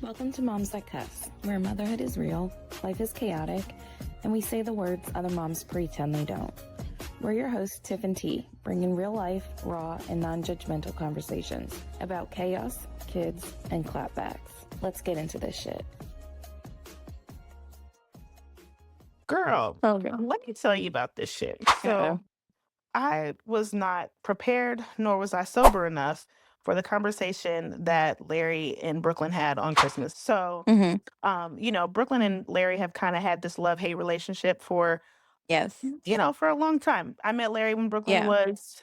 Welcome to Moms That Cuss, where motherhood is real, life is chaotic, and we say the words other moms pretend they don't. We're your hosts, Tiff Tee, bringing real life, raw, and non-judgmental conversations about chaos, kids, and clapbacks. Let's get into this shit. Girl, Okay. let me tell you about this shit. So I was not prepared, nor was I sober enough for the conversation that Larry and Brooklyn had on Christmas. So, Brooklyn and Larry have kind of had this love-hate relationship for, Yes. for a long time. I met Larry when Brooklyn was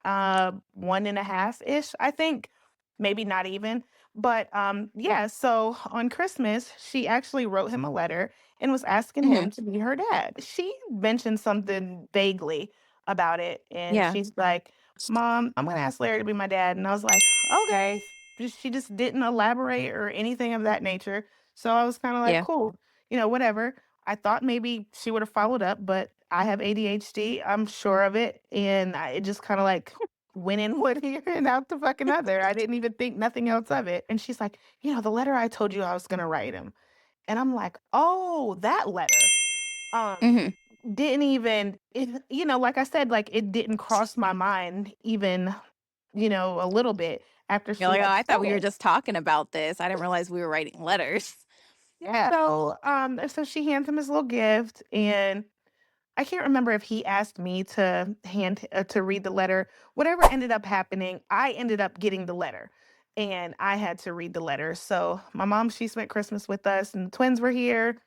1.5-ish, I think. Maybe not even. But so on Christmas, she actually wrote him a letter and was asking him to be her dad. She mentioned something vaguely about it. And Yeah. she's like, Mom, I'm going to ask Larry to be my dad. And I was like, okay. She just didn't elaborate or anything of that nature. So I was kind of like, Yeah. cool, whatever. I thought maybe she would have followed up, but I have ADHD. I'm sure of it. And it just kind of like went in one ear and out the fucking other. I didn't even think nothing else of it. And she's like, the letter I told you I was going to write him. And I'm like, oh, that letter. Mhm. Didn't even, like I said, like it didn't cross my mind even, a little bit after You're she like, oh, had I thought said we were it. just talking about this. I didn't realize we were writing letters. Yeah. So she hands him his little gift, and I can't remember if he asked me to to read the letter. Whatever ended up happening, I ended up getting the letter, and I had to read the letter. So my mom, she spent Christmas with us, and the twins were here,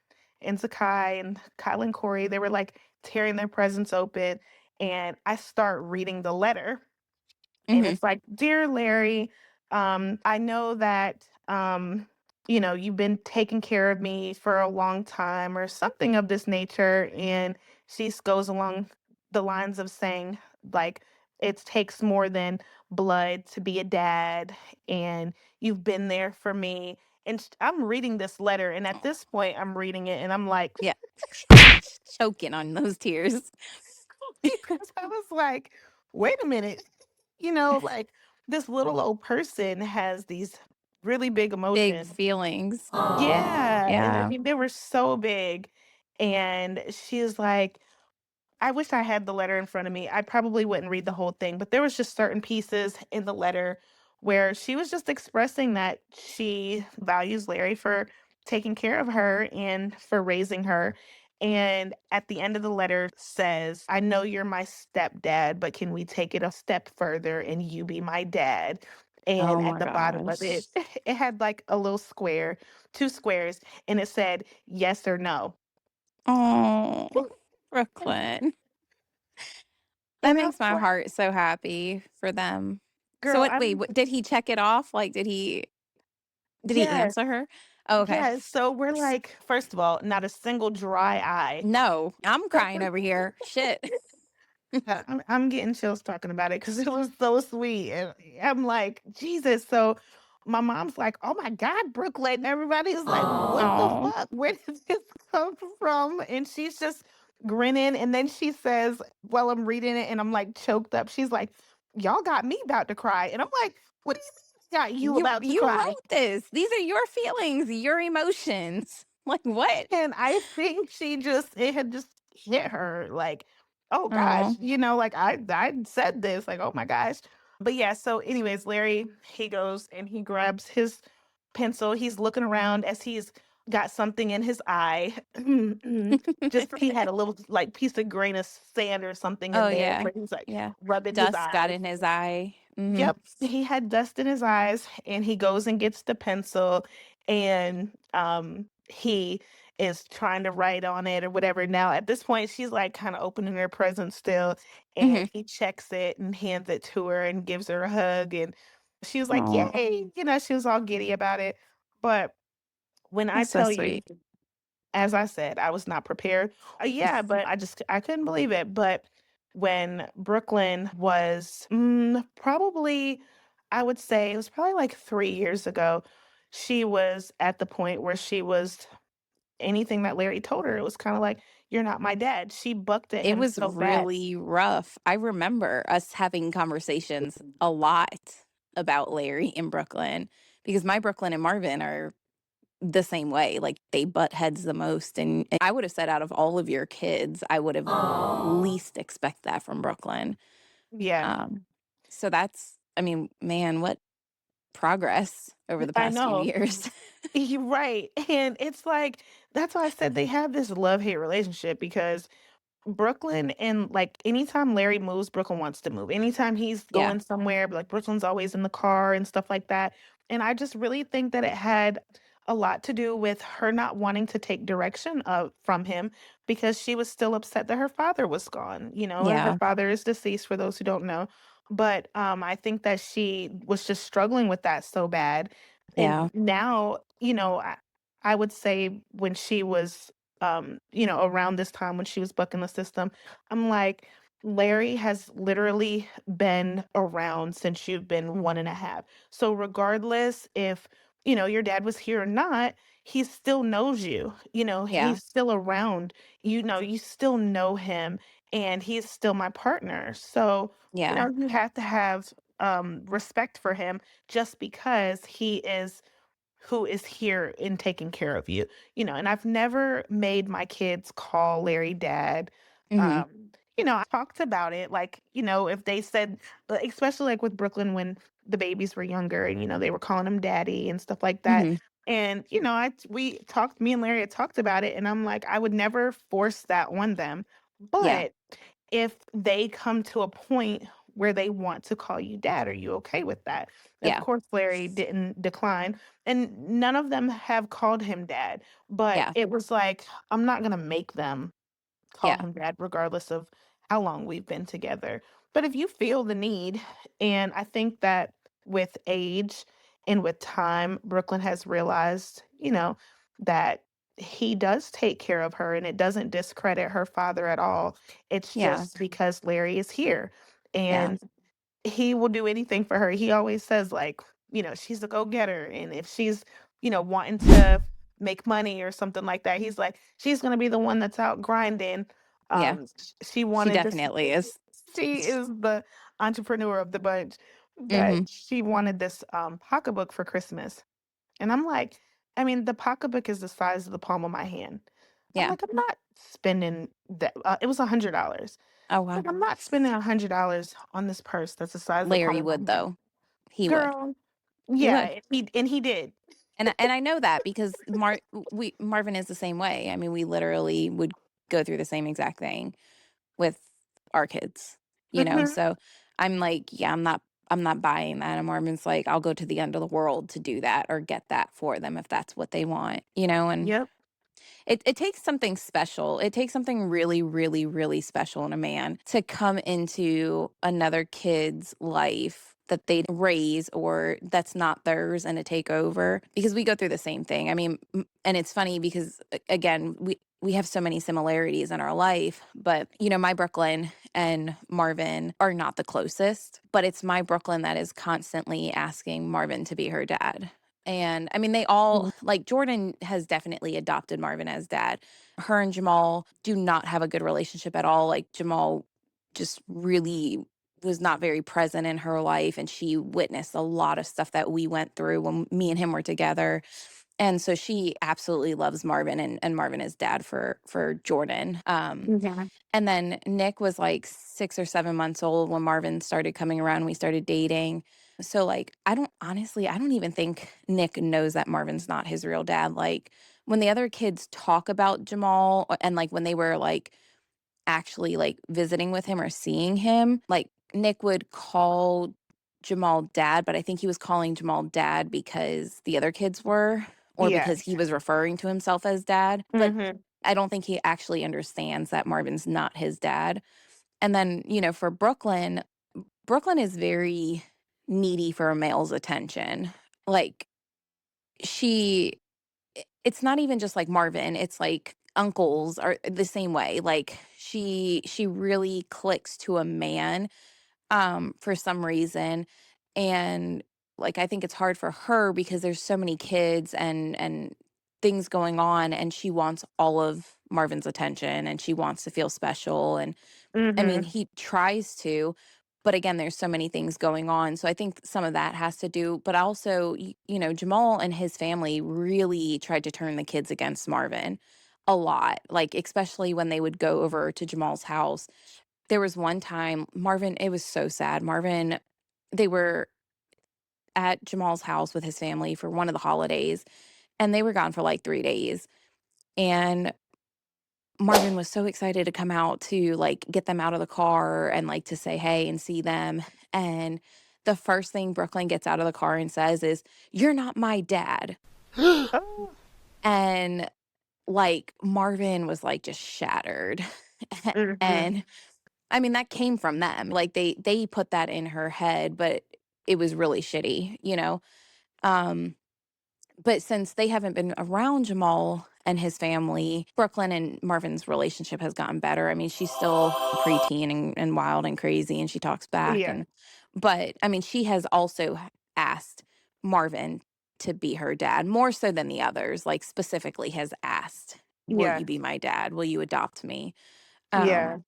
and Zakai and Kyle and Corey. They were like tearing their presents open, and I start reading the letter, and Mhm. it's like, Dear Larry, I know that you've been taking care of me for a long time or something of this nature. And she goes along the lines of saying, like, it takes more than blood to be a dad, and you've been there for me. And I'm reading this letter, and at this point I'm reading it and I'm like, Yeah. Choking on those tears. because I was like, wait a minute, like this little old person has these really big Big emotions. feelings. Yeah. And I Yeah. mean, they were so big. And she's like, I wish I had the letter in front of me. I probably wouldn't read the whole thing, but there was just certain pieces in the letter where she was just expressing that she values Larry for taking care of her and for raising her. And at the end of the letter says, I know you're my stepdad, but can we take it a step further and you be my dad? And Oh at my the bottom of gosh. it, it had like a little square, two squares, and it said yes or no. Oh, Brooklyn. That And I makes was my like, heart so happy for them. So girl, did he check it off? Like, did he yes. answer her? Oh, okay. Yes, so we're like, first of all, not a single dry eye. No, I'm crying over here. Shit. I'm getting chills talking about it because it was so sweet. And I'm like, Jesus. So my mom's like, oh my God, Brooklyn. Everybody's like, what the Oh. fuck? Where did this come from? And she's just grinning. And then she says, while I'm reading it and I'm like choked up, she's like, y'all got me about to cry. And I'm like, what do you mean got you You about to you cry? wrote this. These are your feelings, your emotions. Like what? And I think it had just hit her like, oh gosh, Oh. like I said this, like, oh my gosh. But yeah, so anyways, Larry, he goes and he grabs his pencil. He's looking around as he's got something in his eye. Just he had a little like piece of grain of sand or something Oh in there yeah. where he's like Yeah. rubbing his Dust got eyes. in his eye. Mhm. Yep, he had dust in his eyes, and he goes and gets the pencil, and he is trying to write on it or whatever. Now, at this point, she's like kind of opening her present still, and Mhm. he checks it and hands it to her and gives her a hug, and she was like, Oh, "Yay!" She was all giddy about it. But when I that's so tell you, sweet. as I said, I was not prepared. Yeah, but I couldn't believe it. But when Brooklyn was probably, I would say it was probably like 3 years ago, she was at the point where she was anything that Larry told her. It was kind of like, you're not my dad. She bucked at It him was so bad. really rough. I remember us having conversations a lot about Larry in Brooklyn because my Brooklyn and Marvin are the same way. Like, they butt heads the most. And I would have said, out of all of your kids, I would have least expect that from Brooklyn. Yeah, So that's, I mean, man, what progress over the I past few know. years. You're right. And it's like, that's why I said they have this love-hate relationship because Brooklyn and like anytime Larry moves, Brooklyn wants to move. Anytime he's Yeah. going somewhere, like Brooklyn's always in the car and stuff like that. And I just really think that it had a lot to do with her not wanting to take direction from him because she was still upset that her father was gone. Her Yeah. father is deceased for those who don't know. But I think that she was just struggling with that so bad. Yeah. And now, I would say when she was around this time when she was bucking the system, I'm like, Larry has literally been around since you've been 1.5. So regardless if, your dad was here or not, he still knows you. Yeah. He's still around. You still know him and he's still my partner. So, Yeah. you have to have respect for him just because he is who is here and taking care of you. And I've never made my kids call Larry dad. Hmm. I talked about it, like, if they said, especially like with Brooklyn when the babies were younger and, they were calling him daddy and stuff like that. Hmm. And, me and Larry had talked about it and I'm like, I would never force that on them. Yeah. But if they come to a point where they want to call you dad, are you okay with that? Of Yeah. course, Larry didn't decline, and none of them have called him dad. But Yeah. it was like, I'm not going to make them call Yeah. him dad, regardless of how long we've been together. But if you feel the need, and I think that with age and with time, Brooklyn has realized, that he does take care of her and it doesn't discredit her father at all. It's Yeah. just because Larry is here Yeah. and he will do anything for her. He always says, like, she's a go-getter. And if she's, wanting to make money or something like that, he's like, she's gonna be the one that's out grinding. Yeah. She She wanted this. definitely is. She is the entrepreneur of the bunch, but Hmm. she wanted this pocketbook for Christmas. And I'm like, I mean, the pocketbook is the size of the palm of my hand. I'm Yeah. like, I'm not spending that. It was $100. Oh, wow. Like, I'm not spending $100 on this purse that's the size of the palm Larry of my would, hand. though. He would. Girl, He would. yeah, he did. And I know that because Marvin is the same way. I mean, we literally would go through the same exact thing with our kids. Hmm. So I'm like, yeah, I'm not buying that. And Marvin's like, I'll go to the end of the world to do that or get that for them if that's what they want. And Yep. it takes something special. It takes something really, really, really special in a man to come into another kid's life that they raise or that's not theirs and to take over, because we go through the same thing. I mean, and it's funny because again, we have so many similarities in our life, but my Brooklyn and Marvin are not the closest, but it's my Brooklyn that is constantly asking Marvin to be her dad. And I mean, they all, Mhm. like, Jordan has definitely adopted Marvin as dad. Her and Jamal do not have a good relationship at all. Like, Jamal just really was not very present in her life. And she witnessed a lot of stuff that we went through when me and him were together. And so she absolutely loves Marvin, and Marvin is dad for Jordan. Yeah. And then Nick was like 6 or 7 months old when Marvin started coming around. We started dating. So, like, I don't even think Nick knows that Marvin's not his real dad. Like, when the other kids talk about Jamal and like when they were like actually like visiting with him or seeing him, like, Nick would call Jamal dad, but I think he was calling Jamal dad because the other kids were, or Yeah. because he was referring to himself as dad. But Hmm. I don't think he actually understands that Marvin's not his dad. And then, for Brooklyn, Brooklyn is very needy for a male's attention. Like, she, it's not even just like Marvin, it's like uncles are the same way. Like, she really clicks to a man for some reason. And like, I think it's hard for her because there's so many kids and things going on, and she wants all of Marvin's attention and she wants to feel special. And I mean, Hmm. he tries to, But again, there's so many things going on. So I think some of that has to do, but also, Jamal and his family really tried to turn the kids against Marvin a lot. Like, especially when they would go over to Jamal's house. There was one time, Marvin, it was so sad. Marvin, they were at Jamal's house with his family for one of the holidays, and they were gone for like 3 days. And Marvin was so excited to come out to like get them out of the car and like to say hey and see them. And the first thing Brooklyn gets out of the car and says is, "You're not my dad." Oh. And like Marvin was like just shattered. Hmm. And I mean that came from them. Like they put that in her head, but it was really shitty. Um But since they haven't been around Jamal and his family, Brooklyn and Marvin's relationship has gotten better. I mean, she's still preteen and wild and crazy, and she talks back. Yeah. But I mean, she has also asked Marvin to be her dad more so than the others. Like specifically, has asked, "Will Yeah. you be my dad? Will you adopt me?" Yeah. Um,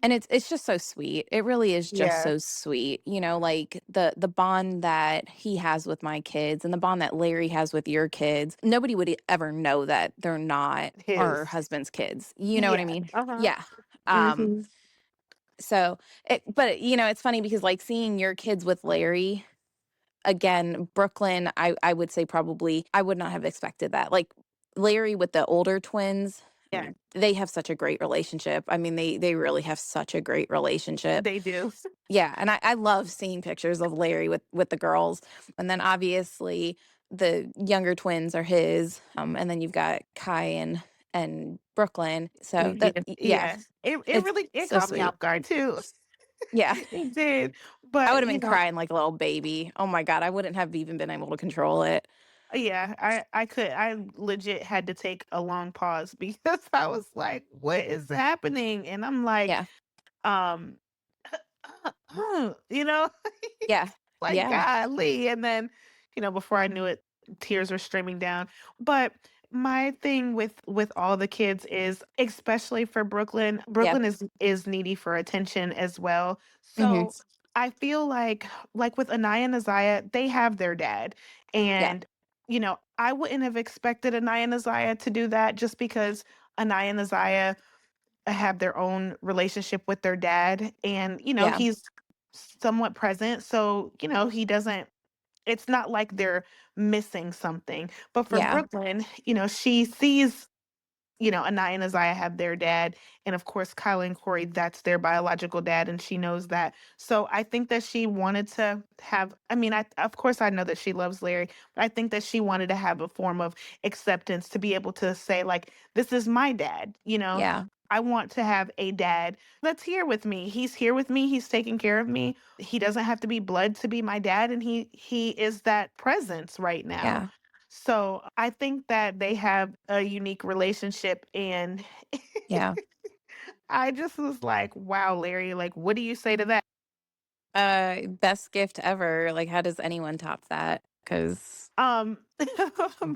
and it's just so sweet. It really is just Yeah. so sweet. Like the bond that he has with my kids and the bond that Larry has with your kids. Nobody would ever know that they're not our His. husband's kids. You know what I Yeah. mean? Uh-huh. Yeah. Um Hmm. so but it's funny because like seeing your kids with Larry again, Brooklyn, I would say probably I would not have expected that. Like Larry with the older twins, Yeah, they have such a great relationship. I mean, they really have such a great relationship. they do. Yeah, and I love seeing pictures of Larry with the girls, and then obviously the younger twins are his, and then you've got Kai and Brooklyn. So Yeah. that yeah, Yeah. It it's really it so caught me sweet. off guard too. Yeah, It did. I would But have been crying like a little baby. Oh my god, I wouldn't have even been able to control it. yeah, I legit had to take a long pause because I was like, what is happening? And I'm like, Yeah, um you know, yeah, like yeah, golly. And then, before I knew it, tears were streaming down. But my thing with all the kids is, especially for Brooklyn, yeah, Brooklyn is needy for attention as well. hmm, So I feel like with Anaya and Isaiah, they have their dad. yeah, And, I wouldn't have expected Anaya and Isaiah to do that just because Anaya and Isaiah have their own relationship with their dad, and yeah, he's somewhat present, so he doesn't, it's not like they're missing something. But for yeah, Brooklyn, she sees, Anaya and Isaiah have their dad. And of course, Kyla and Corey, that's their biological dad. And she knows that. So I think that she wanted to have, I mean, of course, I know that she loves Larry, but I think that she wanted to have a form of acceptance to be able to say, like, this is my dad, yeah, I want to have a dad that's here with me. He's here with me. He's taking care of me. He doesn't have to be blood to be my dad. And he is that presence right now. yeah, So I think that they have a unique relationship. And yeah. I just was like, wow, Larry, like, what do you say to that? Best gift ever. Like, how does anyone top that? Because Um,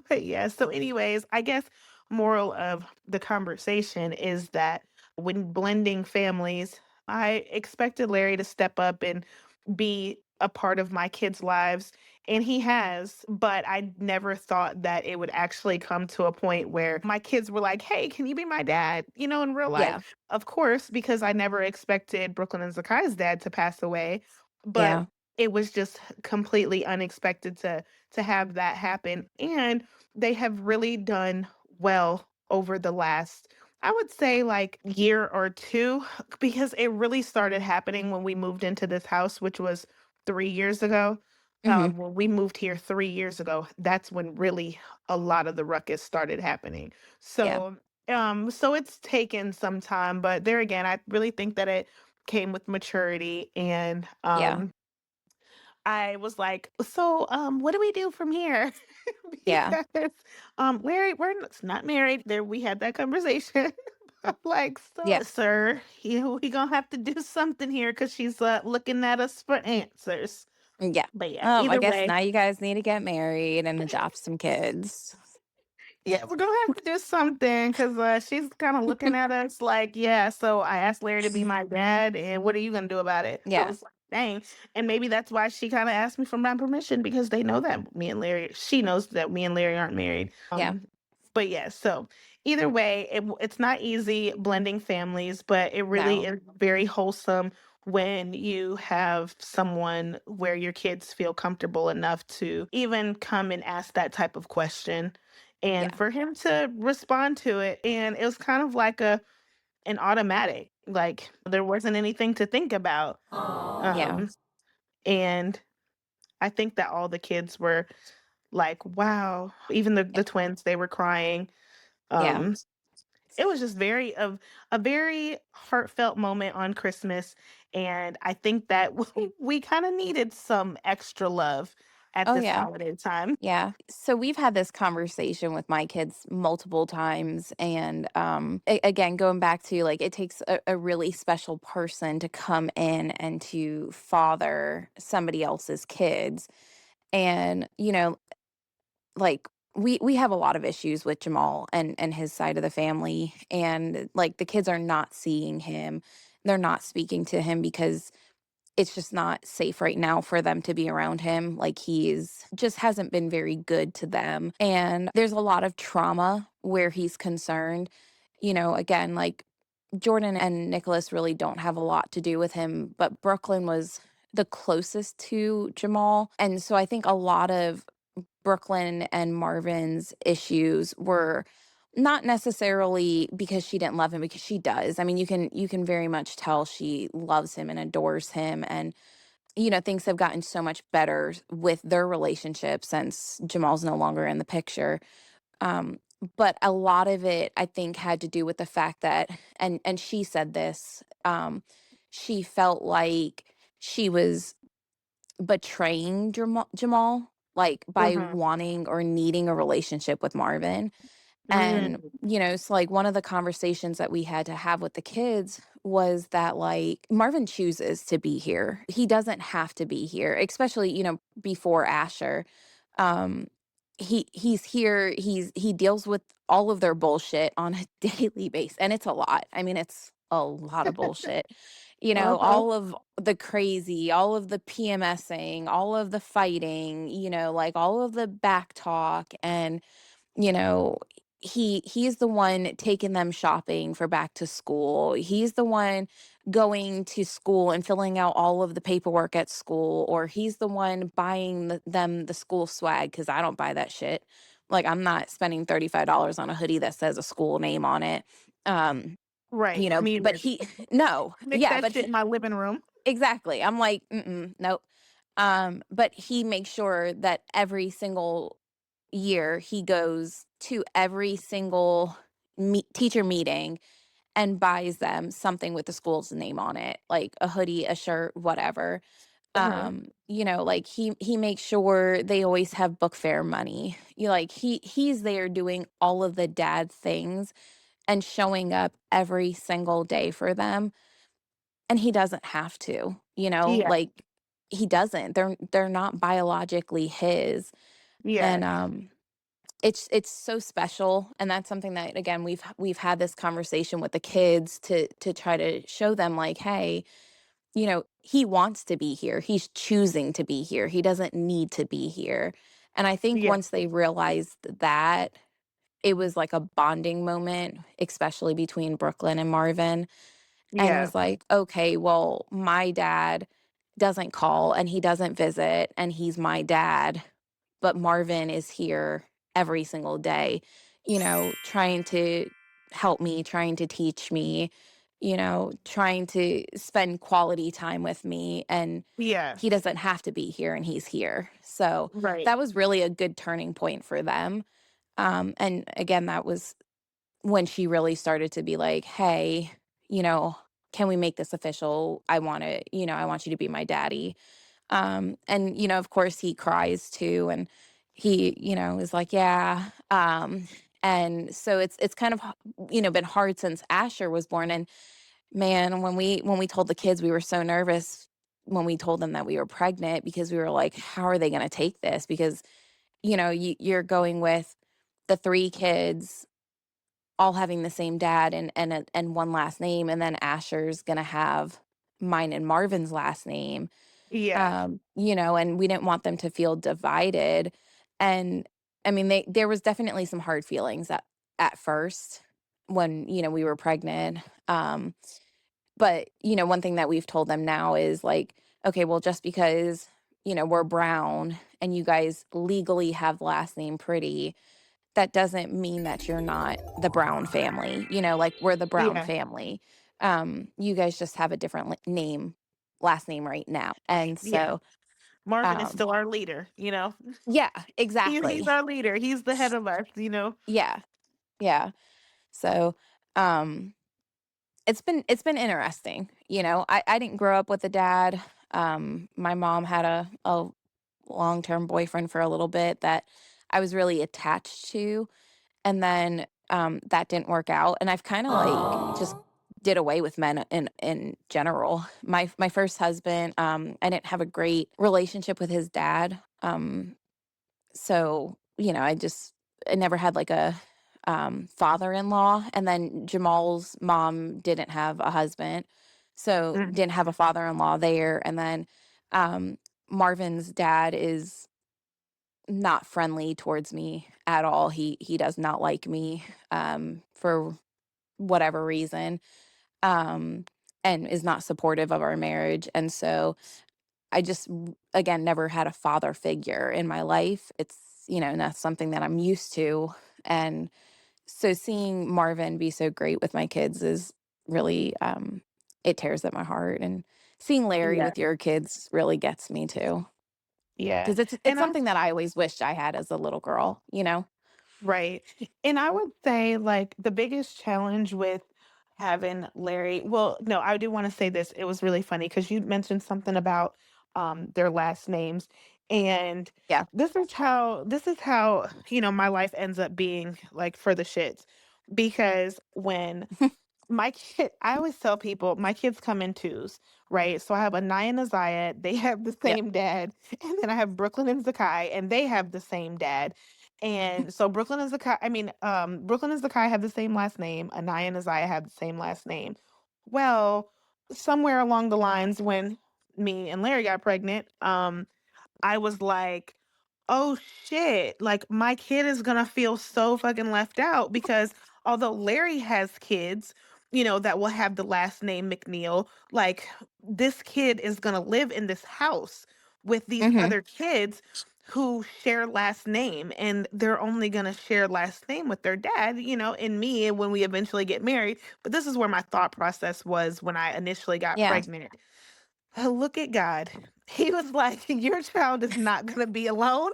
but yeah, so anyways, I guess moral of the conversation is that when blending families, I expected Larry to step up and be a part of my kids' lives, and he has, but I never thought that it would actually come to a point where my kids were like, "Hey, can you be my dad?" In real yeah, life. Of course, because I never expected Brooklyn and Zakai's dad to pass away, but yeah, it was just completely unexpected to have that happen. And they have really done well over the last, I would say, like, year or two, because it really started happening when we moved into this house, which was 3 years ago. hmm, When we moved here 3 years ago, that's when really a lot of the ruckus started happening. yeah, So it's taken some time, but there again, I really think that it came with maturity. And yeah, I was like, "So, what do we do from here?" yeah, Because, Larry, not married. There, we had that conversation. I'm like, "So, yeah, sir, we gonna have to do something here because she's looking at us for answers." yeah. But yeah, I either guess way, now you guys need to get married and adopt some kids. Yeah, we're gonna have to do something because she's kind of looking at us like, yeah. So I asked Larry to be my dad, and what are you gonna do about it? I Yeah. was like, dang. And maybe that's why she kind of asked me for my permission because they know that she knows that me and Larry aren't married. Yeah. But yeah, so either way, it's not easy blending families, but it really No. is very wholesome when you have someone where your kids feel comfortable enough to even come and ask that type of question and Yeah. for him to respond to it. And it was kind of like an automatic, like there wasn't anything to think about. Yeah. And I think that all the kids were like, wow, even the twins, they were crying. Yeah. Um, it was just a very heartfelt moment on Christmas, and I think that we kind of needed some extra love at Oh, this yeah. holiday time. Yeah. So we've had this conversation with my kids multiple times. And again, going back to like, it takes a really special person to come in and to father somebody else's kids. And, like, we have a lot of issues with Jamal and his side of the family. And like, the kids are not seeing him. They're not speaking to him because it's just not safe right now for them to be around him. Like he's just hasn't been very good to them. And there's a lot of trauma where he's concerned. Again, like Jordan and Nicholas really don't have a lot to do with him, but Brooklyn was the closest to Jamal. And so I think a lot of Brooklyn and Marvin's issues were not necessarily because she didn't love him, because she does. I mean, you can very much tell she loves him and adores him. And things have gotten so much better with their relationship since Jamal's no longer in the picture. um but a lot of it, I think, had to do with the fact that, and she said this, she felt like she was betraying Jamal, like by Mm-hmm. wanting or needing a relationship with Marvin. And, Mm. so like one of the conversations that we had to have with the kids was that like Marvin chooses to be here. He doesn't have to be here, especially, before Asher. Um, he's here, he deals with all of their bullshit on a daily basis. And it's a lot. I mean, it's a lot of bullshit. Uh-huh. All of the crazy, all of the PMSing, all of the fighting, like all of the back talk. And you know he's the one taking them shopping for back to school. He's the one going to school and filling out all of the paperwork at school, or he's the one buying them the school swag, because I don't buy that shit. Like, I'm not spending $35 on a hoodie that says a school name on it. um Right. Me but either. he no Make yeah that but shit in my living room. exactly, I'm like, nope. But he makes sure that every single year he goes to every single teacher meeting and buys them something with the school's name on it, like a hoodie, a shirt, whatever. Uh-huh. Like he makes sure they always have book fair money. Like he's there doing all of the dad things and showing up every single day for them. And he doesn't have to, Yeah. like he doesn't. They're not biologically his. Yeah. And it's so special. And that's something that, again, we've had this conversation with the kids to try to show them, like, hey, he wants to be here, he's choosing to be here, he doesn't need to be here. And I think Yeah. once they realized that, it was like a bonding moment, especially between Brooklyn and Marvin. And it Yeah. was like, okay, well, my dad doesn't call and he doesn't visit and he's my dad, but Marvin is here every single day, trying to help me, trying to teach me, trying to spend quality time with me. And Yeah. he doesn't have to be here and he's here. So Right. that was really a good turning point for them. And again, that was when she really started to be like, hey, you know, can we make this official? I want you to be my daddy. And of course he cries too, and he, is like, yeah. And so it's kind of, been hard since Asher was born. And man, when we told the kids, we were so nervous when we told them that we were pregnant, because we were like, how are they going to take this? Because, you're going with the 3 kids all having the same dad and one last name, and then Asher's gonna have mine and Marvin's last name. Yeah. And we didn't want them to feel divided. And I mean, there was definitely some hard feelings at first when, we were pregnant. But, one thing that we've told them now is like, okay, well, just because, we're brown and you guys legally have the last name Pretty, that doesn't mean that you're not the Brown family. Like we're the Brown Yeah. family. You guys just have a different last name right now. And Yeah. so, Marvin is um, still our leader. yeah, He's exactly. our leader. He's the head of us. Yeah, yeah. So, um, it's been interesting. I didn't grow up with a dad. My mom had a long-term boyfriend for a little bit that I was really attached to, and then that didn't work out, and I've kind of like just did away with men in general. My first husband, I didn't have a great relationship with his dad. So, I never had like a father-in-law. And then Jamal's mom didn't have a husband, so Mm. didn't have a father-in-law there. And then um, Marvin's dad is not friendly towards me at all. He does not like me for whatever reason, um, and is not supportive of our marriage. And so I just, again, never had a father figure in my life. It's, not something that I'm used to. And so seeing Marvin be so great with my kids is really, it tears at my heart. And seeing Larry Yeah. with your kids really gets me too. Yeah. Because it's And I something that I always wished I had as a little girl. Right. And I would say, like, the biggest challenge with having Larry, well, no, I do want to say this. It was really funny because you mentioned something about their last names. And Yeah. this is how my life ends up being like for the shits. Because when I always tell people my kids come in twos, right? So I have Anaya and Isaiah, they have the Yep. same dad, and then I have Brooklyn and Zakai, and they have the same dad. And so Brooklyn and Zakai have the same last name. Anaya and Isaiah have the same last name. Well, somewhere along the lines when me and Larry got pregnant, I was like, oh shit, like my kid is gonna feel so fucking left out because although Larry has kids, that will have the last name McNeil, like this kid is gonna live in this house with these Hmm. other kids who share last name and they're only gonna share last name with their dad, and me when we eventually get married. But this is where my thought process was when I initially got Yeah. pregnant. Look at God. He was like, your child is not going to be alone.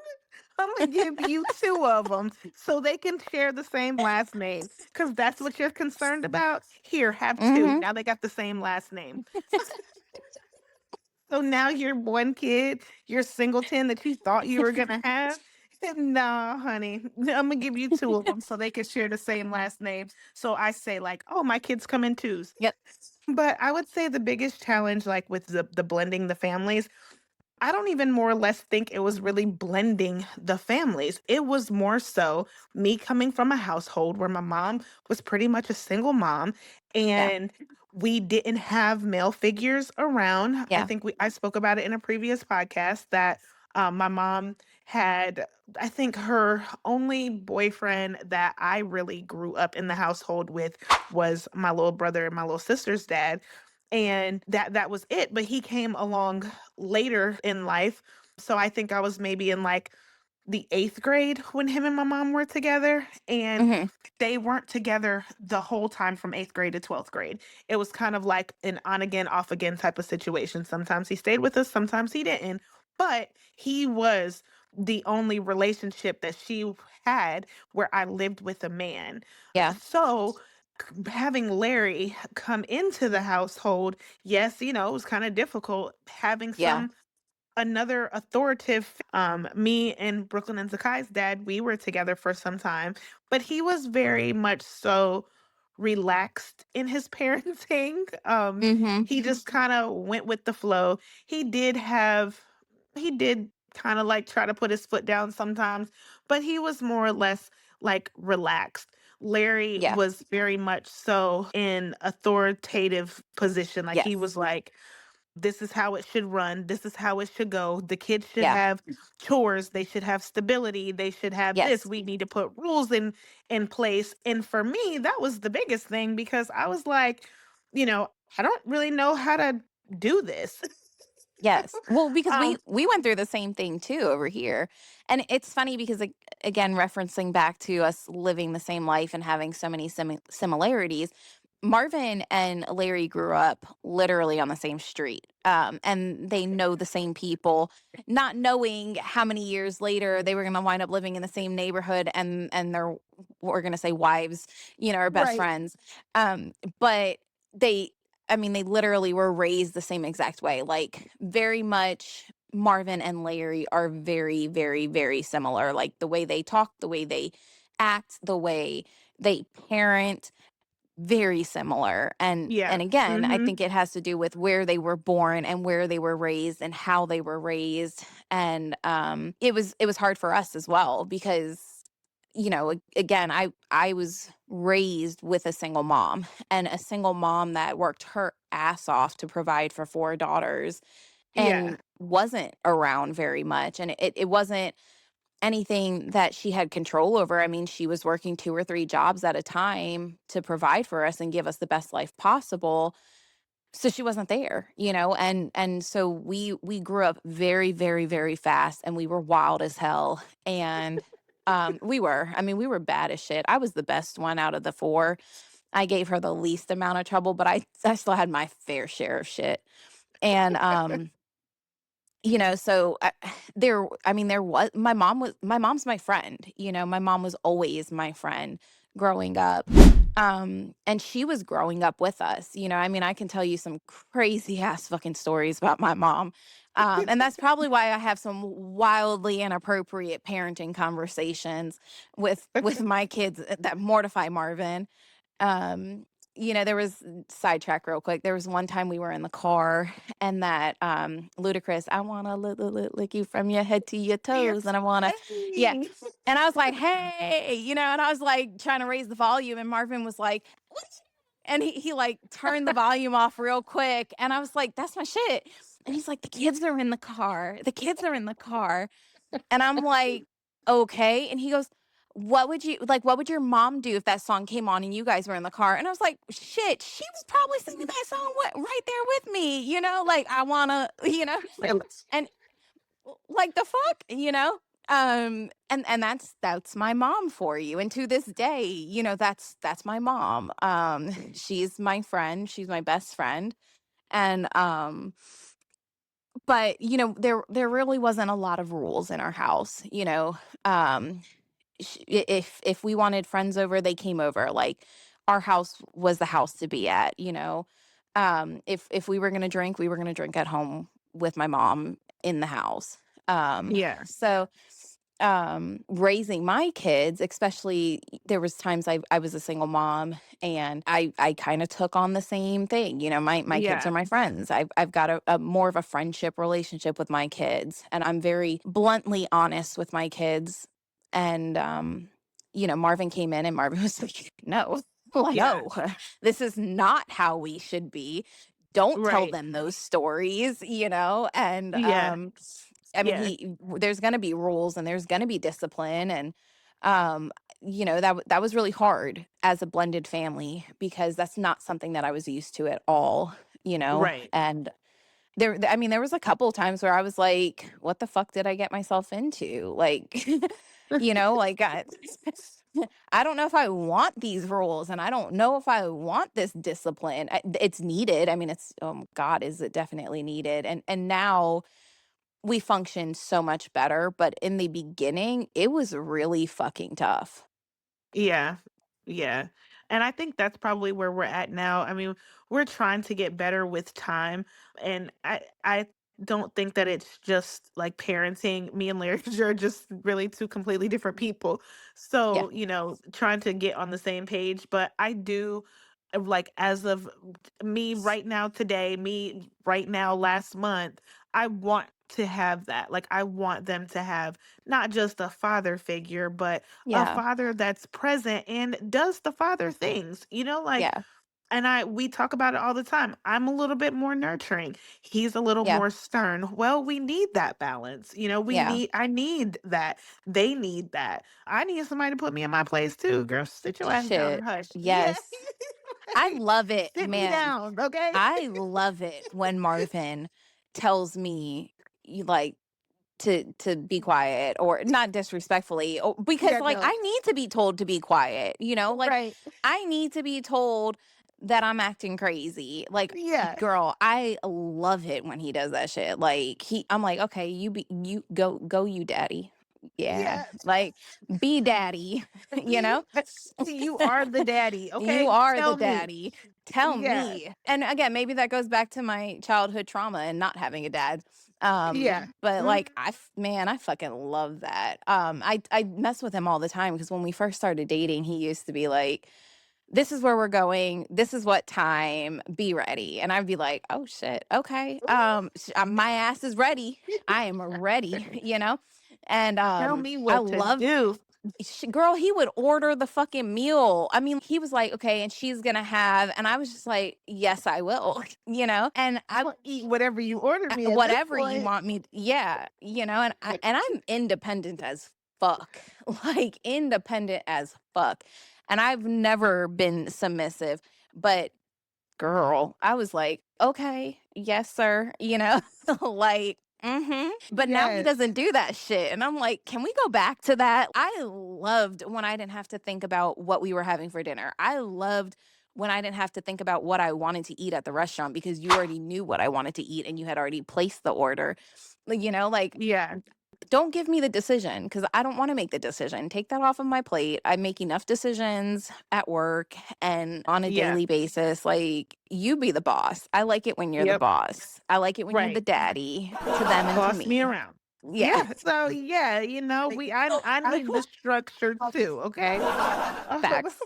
I'm going to give you two of them so they can share the same last name because that's what you're concerned about. Here, have two. Hmm. Now they got the same last name. So now your one kid, your singleton that you thought you were going to have. No, honey, I'm gonna give you two of them so they can share the same last name. So I say like, oh, my kids come in twos. Yep. But I would say the biggest challenge, like with the blending the families, I don't even more or less think it was really blending the families. It was more so me coming from a household where my mom was pretty much a single mom Yeah. and we didn't have male figures around. I Yeah. think I spoke about it in a previous podcast that my mom had, I think her only boyfriend that I really grew up in the household with was my little brother and my little sister's dad. And that was it. But he came along later in life. So I think I was maybe in like the 8th grade when him and my mom were together. And Hmm. they weren't together the whole time from 8th grade to 12th grade. It was kind of like an on again, off again type of situation. Sometimes he stayed with us, sometimes he didn't. But he was the only relationship that she had where I lived with a man. Yeah. So having Larry come into the household, yes, it was kind of difficult having Yeah. another authoritative me and Brooklyn and Zakai's dad, we were together for some time, but he was very much so relaxed in his parenting. Hmm. He just kind of went with the flow. He did kind of like try to put his foot down sometimes, but he was more or less like relaxed. Larry Yeah. was very much so in authoritative position. Like he Yes. was like, this is how it should run. This is how it should go. The kids should Yeah. have chores. They should have stability. They should have this. Yes. We need to put rules in place. And for me, that was the biggest thing because I was like, I don't really know how to do this. Yes. Well, because we um, we went through the same thing too over here. And it's funny because again, referencing back to us living the same life and having so many similarities, Marvin and Larry grew up literally on the same street. And they know the same people, not knowing how many years later they were going to wind up living in the same neighborhood, and their, we're going to say, wives, are best right. friends. But they, I mean, they literally were raised the same exact way. Like, very much Marvin and Larry are very, very, very similar. Like, the way they talk, the way they act, the way they parent, very similar. And Yeah. again, I Mm-hmm. think it has to do with where they were born and where they were raised and how they were raised. And it was hard for us as well because again, I was raised with a single mom, and a single mom that worked her ass off to provide for four daughters Yeah. and wasn't around very much, and it wasn't anything that she had control over. I mean, she was working two or three jobs at a time to provide for us and give us the best life possible. So she wasn't there, and so we grew up very, very, very fast, and we were wild as hell. And we were bad as shit. I was the best one out of the four. I gave her the least amount of trouble, but I still had my fair share of shit. And so there was, my mom's my friend. My mom was always my friend growing up. And she was growing up with us. I can tell you some crazy ass fucking stories about my mom. And that's probably why I have some wildly inappropriate parenting conversations with my kids that mortify Marvin. um there was, sidetrack real quick, there was one time we were in the car, and that ludicrous, I want to lick you from your head to your toes, Yes. and I want to, yeah. Hey. And I was like, hey, and I was like trying to raise the volume, and Marvin was like, what? And he like turned the volume off real quick, and I was like, that's my shit. And he's like, the kids are in the car, and I'm like, okay. And he goes, what would your mom do if that song came on and you guys were in the car? And I was like, shit, she was probably singing that song right there with me, like, I wanna, and like, the fuck, and that's my mom for you. And to this day, that's my mom. She's my friend, she's my best friend. And but there really wasn't a lot of rules in our house. um if we wanted friends over, they came over. Like, our house was the house to be at. If we were going to drink, we were going to drink at home with my mom in the house. Yeah. So raising my kids, especially, there was times I was a single mom, and I kind of took on the same thing. My kids are Yeah. my friends. I've got a more of a friendship relationship with my kids, and I'm very bluntly honest with my kids. And Marvin came in, and Marvin was like, no, like, Yeah. no, this is not how we should be. Don't tell Right. them those stories. And Yeah. Yeah. there's going to be rules, and there's going to be discipline. And um that was really hard as a blended family, because that's not something that I was used to at all. Right. And there was a couple of times where I was like, what the fuck did I get myself into? Like, like, I don't know if I want these rules, and I don't know if I want this discipline. It's needed. I mean, it's, oh God, is it definitely needed. And now we function so much better, but in the beginning, it was really fucking tough. Yeah. Yeah. And I think that's probably where we're at now. I mean, we're trying to get better with time. And I don't think that it's just like parenting. Me and Larry are just really two completely different people. Yeah. So, trying to get on the same page. But I do, like, as of me right now today, me right now last month, I want to have that. Like, I want them to have not just a father figure, but a Yeah. father that's present and does the father things, like, Yeah. and we talk about it all the time. I'm a little bit more nurturing. He's a little Yeah. more stern. Well, we need that balance. Yeah. I need that. They need that. I need somebody to put me in my place too. Girl, sit your ass down and Shit. hush. Yeah. Yes. I Like, love it, sit me man. down, okay? I love it when Marvin tells me, you like, to be quiet, or not disrespectfully, or because Yeah, like no. I need to be told to be quiet, like Right. I need to be told that I'm acting crazy. Like, Yeah. girl, I love it when he does that shit. Like, I'm like, okay, you go, you daddy. Yeah. Yeah. Like, be daddy, you Be, know? you are the daddy, You okay? are the Tell me. daddy. Tell Yeah. me. And again, maybe that goes back to my childhood trauma and not having a dad. Yeah. But Mhm. like man, I fucking love that. I mess with him all the time because when we first started dating, he used to be like, this is where we're going. This is what time. Be ready. And I'd be like, oh shit. Okay. My ass is ready. I am ready, And Tell me I what to love do. girl, he would order the fucking meal. I mean, he was like, okay, and she's gonna have, and I was just like, yes, I will, and I'll eat whatever you order me at this whatever you point. want me, yeah, and I'm independent as fuck, like independent as fuck, and I've never been submissive, but girl, I was like, okay, yes, sir, like, but now he Yes. doesn't do that shit. And I'm like, can we go back to that? I loved when I didn't have to think about what we were having for dinner. I loved when I didn't have to think about what I wanted to eat at the restaurant because you already knew what I wanted to eat and you had already placed the order. Like, Yeah. don't give me the decision because I don't want to make the decision. Take that off of my plate. I make enough decisions at work and on a Yeah. daily basis. Like, you be the boss. I like it when you're the Yep. boss. I like it when you're the Right. daddy to them and to Boss me me. around. Yeah. Yeah. So yeah, I need the structure too, okay? Facts.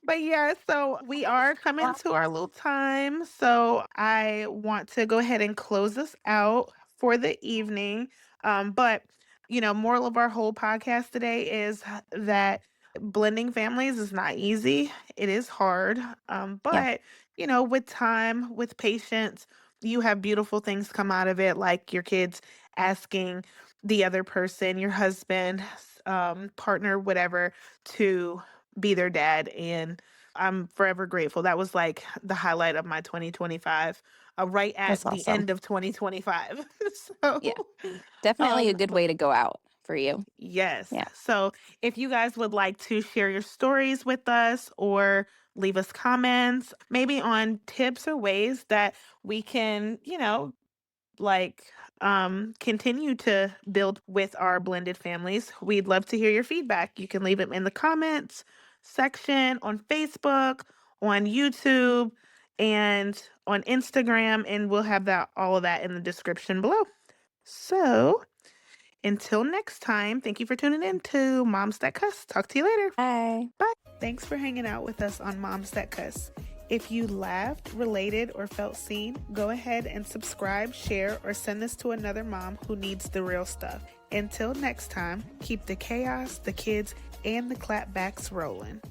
But yeah, so we are coming to our little time. So I want to go ahead and close this out for the evening. But moral of our whole podcast today is that blending families is not easy. It is hard. Yeah. But with time, with patience, you have beautiful things come out of it, like your kids asking the other person, your husband, partner, whatever, to be their dad. And I'm forever grateful. That was like the highlight of my 2025, right at That's the awesome. end of 2025. Yeah. So, Definitely a good but way to go out for you. yes. Yeah. So if you guys would like to share your stories with us or leave us comments, maybe on tips or ways that we can, like continue to build with our blended families, we'd love to hear your feedback. You can leave it in the comments section on Facebook, on YouTube, and on Instagram, and we'll have that all of that in the description below. So until next time, thank you for tuning in to Moms That Cuss. Talk to you later. Bye. Bye. Thanks for hanging out with us on Moms That Cuss. If you laughed, related, or felt seen, go ahead and subscribe, share, or send this to another mom who needs the real stuff. Until next time, keep the chaos, the kids, and the clapbacks rolling.